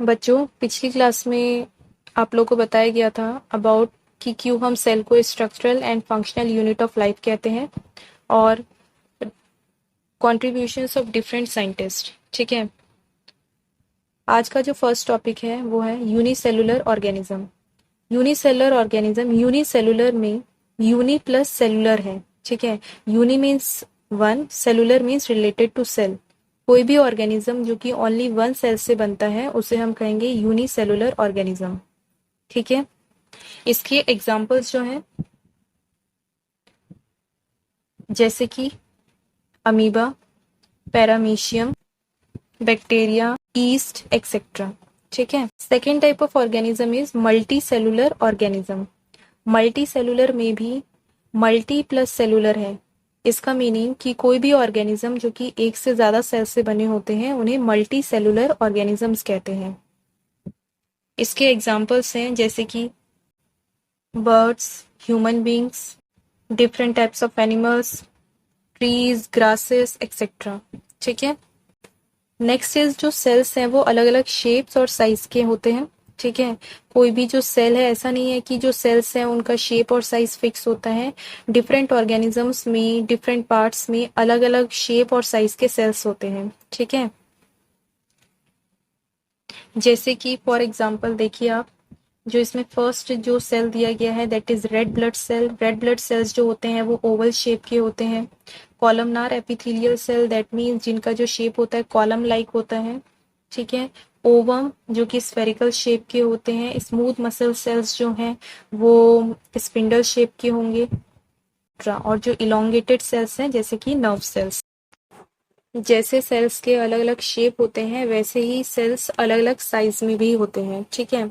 बच्चों, पिछली क्लास में आप लोगों को बताया गया था अबाउट कि क्यों हम सेल को structural and functional unit of life कहते हैं और कॉन्ट्रीब्यूशंस ऑफ डिफरेंट साइंटिस्ट। ठीक है, आज का जो फर्स्ट टॉपिक है वो है unicellular organism. Unicellular organism, unicellular में यूनि प्लस सेलुलर है। ठीक है, uni means one, cellular means related to cell. कोई भी ऑर्गेनिज्म जो कि ओनली वन सेल से बनता है उसे हम कहेंगे यूनिसेलुलर ऑर्गेनिज्म। ठीक है, इसके एग्जाम्पल्स जो हैं जैसे कि amoeba, paramecium, bacteria, east etcetera. ठीक है, second type of organism is multi cellular organism. Multi cellular में भी मल्टी प्लस सेलुलर है। इसका मीनिंग कि कोई भी ऑर्गेनिज्म जो कि एक से ज्यादा सेल से बने होते हैं उन्हें मल्टी सेलुलर ऑर्गेनिजम्स कहते हैं। इसके एग्जाम्पल्स हैं जैसे कि birds, human beings, different types of animals, trees, grasses etcetera. ठीक है, नेक्स्ट इज जो सेल्स हैं वो अलग अलग शेप्स और साइज के होते हैं। ठीक है, कोई भी जो सेल है, ऐसा नहीं है कि जो सेल्स हैं उनका शेप और साइज फिक्स होता है। डिफरेंट ऑर्गेनिजम्स में, डिफरेंट पार्ट्स में अलग अलग शेप और साइज के सेल्स होते हैं। ठीक है, जैसे कि फॉर एग्जांपल देखिए आप, जो इसमें फर्स्ट जो सेल दिया गया है that is red blood cell. Red blood cells जो होते हैं वो ओवल शेप के होते हैं। Columnar epithelial cell, that means जिनका जो शेप होता है कॉलम लाइक होता है। ठीक है, ओवम जो कि स्फेरिकल शेप के होते हैं। स्मूथ मसल सेल्स जो हैं वो स्पिंडल शेप के होंगे। और जो इलोंगेटेड सेल्स हैं जैसे कि नर्व सेल्स। जैसे सेल्स के अलग अलग शेप होते हैं वैसे ही सेल्स अलग अलग साइज में भी होते हैं। ठीक है,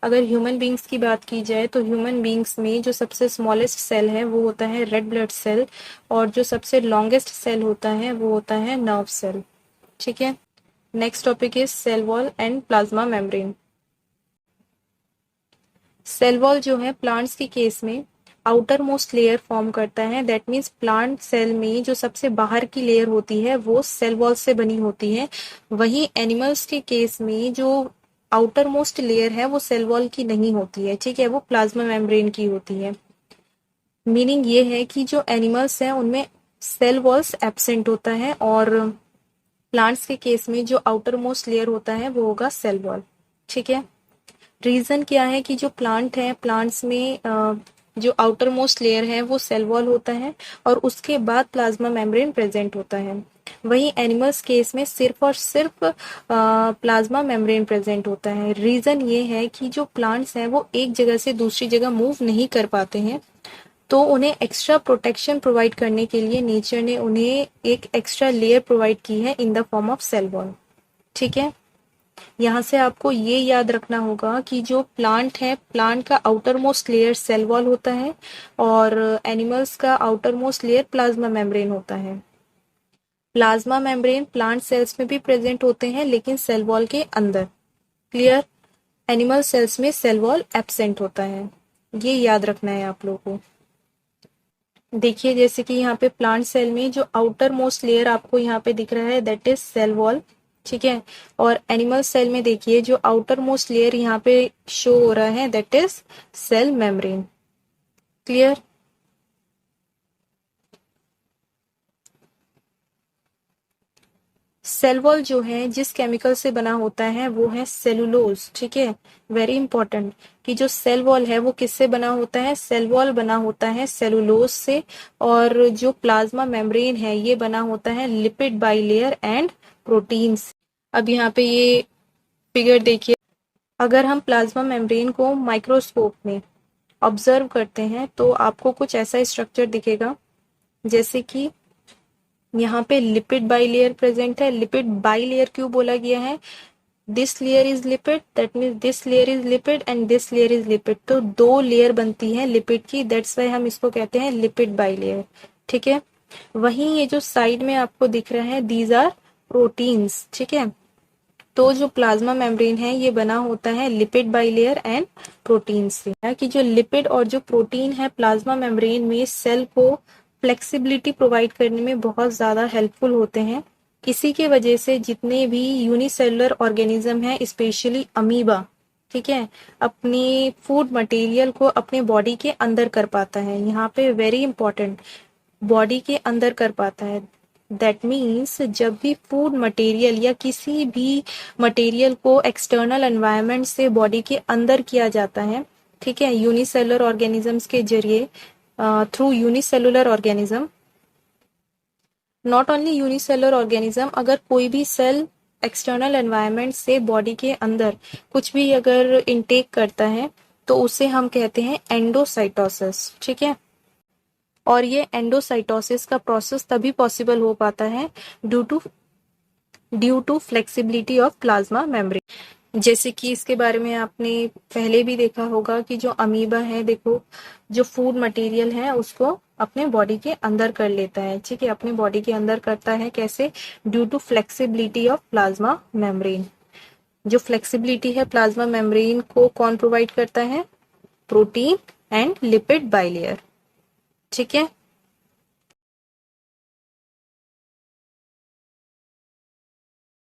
अगर ह्यूमन बींग्स की बात की जाए तो ह्यूमन बींग्स में जो सबसे स्मॉलेस्ट सेल है वो होता है रेड ब्लड सेल, और जो सबसे लॉन्गेस्ट सेल होता है वो होता है नर्व सेल। ठीक है, next topic is cell wall and plasma membrane. Cell wall जो है प्लांट्स के केस में आउटर मोस्ट लेयर फॉर्म करता है। दैट मीन्स प्लांट सेल में जो सबसे बाहर की लेयर होती है वो सेल वॉल से बनी होती है। वहीं एनिमल्स के केस में जो आउटर मोस्ट लेयर है वो सेल वॉल की नहीं होती है। ठीक है, वो प्लाज्मा मेम्ब्रेन की होती है। मीनिंग ये है कि जो एनिमल्स हैं उनमें सेल वॉल्स एब्सेंट होता है, और प्लांट्स के केस में जो आउटर मोस्ट लेयर होता है वो होगा सेल वॉल। ठीक है, रीजन क्या है कि जो प्लांट है, प्लांट्स में जो आउटर मोस्ट लेयर है वो सेल वॉल होता है और उसके बाद प्लाज्मा मेम्ब्रेन प्रेजेंट होता है। वहीं एनिमल्स केस में सिर्फ और सिर्फ प्लाज्मा मेम्ब्रेन प्रेजेंट होता है। रीजन ये है कि जो प्लांट्स हैं वो एक जगह से दूसरी जगह मूव नहीं कर पाते हैं, तो उन्हें एक्स्ट्रा प्रोटेक्शन प्रोवाइड करने के लिए नेचर ने उन्हें एक एक्स्ट्रा लेयर प्रोवाइड की है in the form of cell wall. ठीक है, यहाँ से आपको ये याद रखना होगा कि जो प्लांट है, प्लांट का outermost layer cell wall होता है और एनिमल्स का outermost layer plasma membrane होता है। प्लाज्मा मेम्ब्रेन प्लांट सेल्स में भी प्रेजेंट होते हैं लेकिन सेल वॉल के अंदर। क्लियर? एनिमल सेल्स में सेल वॉल एब्सेंट होता है, ये याद रखना है आप लोगों को। देखिए जैसे कि यहाँ पे प्लांट सेल में जो आउटर मोस्ट लेयर आपको यहाँ पे दिख रहा है दैट इज सेल वॉल। ठीक है, और एनिमल सेल में देखिए जो आउटर मोस्ट लेयर यहाँ पे शो हो रहा है that is cell membrane. Clear? Cell wall जो है जिस केमिकल से बना होता है वो है सेलुलोज। ठीक है, वेरी इंपॉर्टेंट कि जो सेल वॉल है वो किससे बना होता है? सेल वॉल बना होता है सेलुलोज से, और जो प्लाज्मा मेम्ब्रेन है ये बना होता है लिपिड बाइलेयर एंड प्रोटीन से। अब यहाँ पे ये फिगर देखिए, अगर हम प्लाज्मा मेम्ब्रेन को माइक्रोस्कोप में ऑब्जर्व करते हैं तो आपको कुछ ऐसा स्ट्रक्चर दिखेगा जैसे कि यहाँ पे लिपिड बाइलेयर प्रेजेंट है। लिपिड बाइलेयर क्यों बोला गया है? This layer is lipid, that means this layer is lipid and this layer is lipid, तो दो लेयर बनती है लिपिड की, दैट्स वाई हम इसको कहते हैं लिपिड बाइलेयर। ठीक है, वहीं ये जो साइड में आपको दिख रहा है दीज आर प्रोटीन्स। ठीक है, तो जो प्लाज्मा मेम्ब्रेन है ये बना होता है लिपिड बाइलेयर एंड प्रोटीन से। कि जो लिपिड और जो प्रोटीन है प्लाज्मा मेम्ब्रेन में सेल को फ्लेक्सिबिलिटी प्रोवाइड करने में बहुत ज्यादा हेल्पफुल होते हैं। इसी के वजह से जितने भी यूनिसेलुलर ऑर्गेनिज्म हैं, स्पेशली अमीबा, ठीक है, अपनी फूड मटेरियल को अपने बॉडी के अंदर कर पाता है। यहाँ पे वेरी इंपॉर्टेंट, बॉडी के अंदर कर पाता है। दैट मीन्स जब भी फूड मटेरियल या किसी भी मटेरियल को एक्सटर्नल एनवायरनमेंट से बॉडी के अंदर किया जाता है, ठीक है, यूनिसेलुलर ऑर्गेनिजम्स के जरिए, through unicellular organism, not only unicellular organism, अगर कोई भी सेल एक्सटर्नल एनवायरनमेंट से बॉडी के अंदर कुछ भी अगर इनटेक करता है तो उसे हम कहते हैं एंडोसाइटोसिस, ठीक है। और ये एंडोसाइटोसिस का प्रोसेस तभी पॉसिबल हो पाता है due to flexibility of plasma membrane. जैसे कि इसके बारे में आपने पहले भी देखा होगा कि जो अमीबा है, देखो, जो फूड मटेरियल है उसको अपने बॉडी के अंदर कर लेता है, ठीक है, अपने बॉडी के अंदर करता है कैसे? Due to flexibility of plasma membrane. जो फ्लेक्सिबिलिटी है प्लाज्मा मेम्ब्रेन को कौन प्रोवाइड करता है? प्रोटीन एंड लिपिड बाइलेयर, ठीक है।